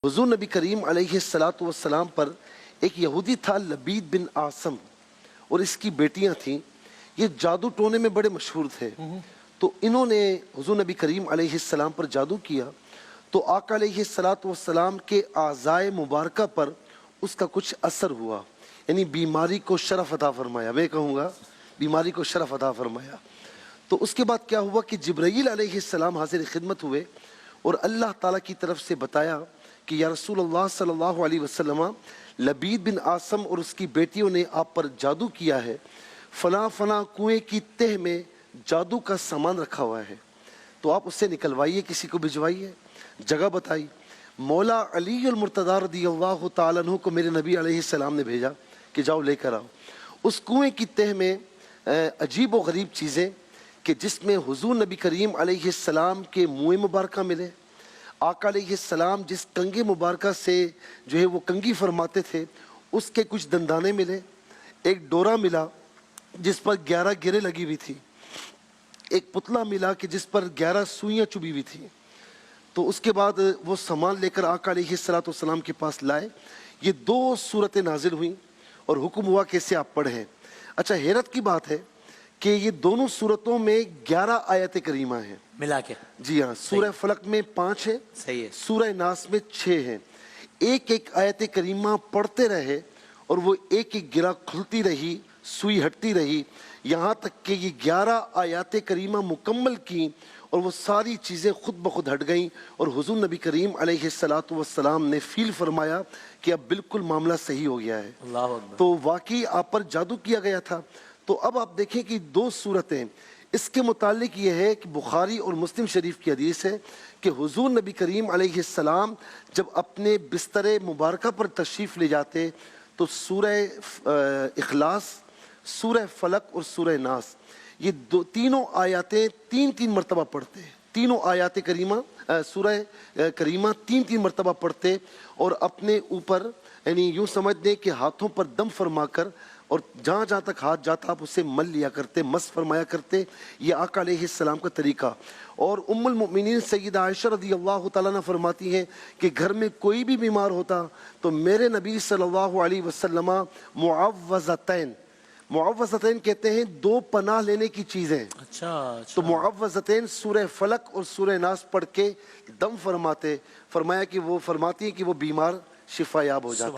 हुजूर नबी करीम अलैहिस्सलातु वस्सलाम पर एक यहूदी था लबीद बिन आसम और इसकी बेटियां थीं। ये जादू टोने में बड़े मशहूर थे। तो इन्होंने हुजूर नबी करीम अलैहिस्सलाम पर जादू किया तो आका अलैहिस्सलातु वस्सलाम के आज़ाए मुबारका पर उसका कुछ असर हुआ, यानी बीमारी को शरफ अता फरमाया। मैं कहूँगा बीमारी को शरफ अता फरमाया। तो उसके बाद क्या हुआ कि जिब्राईल अलैहिस्सलाम हाजिर खिदमत हुए और अल्लाह ताला की तरफ से बताया कि या रसूलल्लाह सल्लल्लाहु अलैहि वसल्लम, लबीद बिन आसम और उसकी बेटियों ने आप पर जादू किया है। फला फला कुएं की तह में जादू का सामान रखा हुआ है, तो आप उससे निकलवाइए, किसी को भिजवाइए। जगह बताई। मौला अली अल मुर्तज़ा रज़ियल्लाहु ताला अन्हु को मेरे नबी अलैहिस्सलाम ने भेजा कि जाओ लेकर आओ। उस कुएं की तह में अजीब व गरीब चीज़ें कि जिसमें हुजूर नबी करीम अलैहिस्सलाम के मुँह मुबारका मिले, आका अलैहिस्सलाम जिस कंगे मुबारका से जो है वो कंगी फरमाते थे उसके कुछ दंदाने मिले, एक डोरा मिला जिस पर 11 गिरें लगी हुई थी, एक पुतला मिला कि जिस पर 11 सुइयाँ चुभी हुई थी। तो उसके बाद वो सामान लेकर आका अलैहिस्सलातु वस्सलाम के पास लाए। ये 2 सूरतें नाजिल हुई और हुक्म हुआ कि इसे आप पढ़ें। अच्छा, हैरत की बात है कि ये दोनों सूरतों में 11 आयत करीमा हैं मिला के। जी हाँ, सूरह फलक में 5 है, सही है। सूरह नास में 6 है। एक एक आयत करीमा पढ़ते रहे और वो एक एक गिरा खुलती रही, सुई हटती रही, यहाँ तक कि ये 11 आयत करीमा मुकम्मल की और वो सारी चीज़ें खुद ब खुद हट गईं और हुजूर नबी करीम अलैहिस्सलातु वस्सलाम ने फील फरमाया कि अब बिल्कुल मामला सही हो गया है। अल्लाह अकबर। तो वाकई आप पर जादू किया गया था। तो अब आप देखें कि 2 सूरतें इसके मुतालिक ये है कि बुखारी और मुस्लिम शरीफ की हदीस है कि हुजूर नबी करीम अलैहिस्सलाम जब अपने बिस्तर मुबारका पर तशरीफ़ ले जाते तो सूरह इखलास, सूरह फलक और सूरह नास, ये तीनों आयतें 3-3 मरतबा पढ़ते हैं। तीनों आयत करीमा सूरह करीमा 3-3 मरतबा पढ़ते और अपने ऊपर यानी यूँ समझ दें कि हाथों पर दम फरमाकर और जहाँ जहाँ तक हाथ जाता आप उससे मल लिया करते, मस फरमाया करते। ये आका अलैहिस्सलाम का तरीका। और उम्मुल मुमिनीन सय्यदा आयशा रज़ियल्लाहु ताला अन्हा फरमाती हैं कि घर में कोई भी बीमार होता तो मेरे नबी सल्लल्लाहु अलैहि वसल्लम मुअव्वज़तैन, मुअव्वज़तैन कहते हैं 2 पनाह लेने की चीज़ें। अच्छा। तो मुअव्वज़तैन सूरह फलक और सूरह नास पढ़ के दम फरमाते, फरमाया कि वो फरमाती हैं कि वो बीमार शिफा याब हो जाता।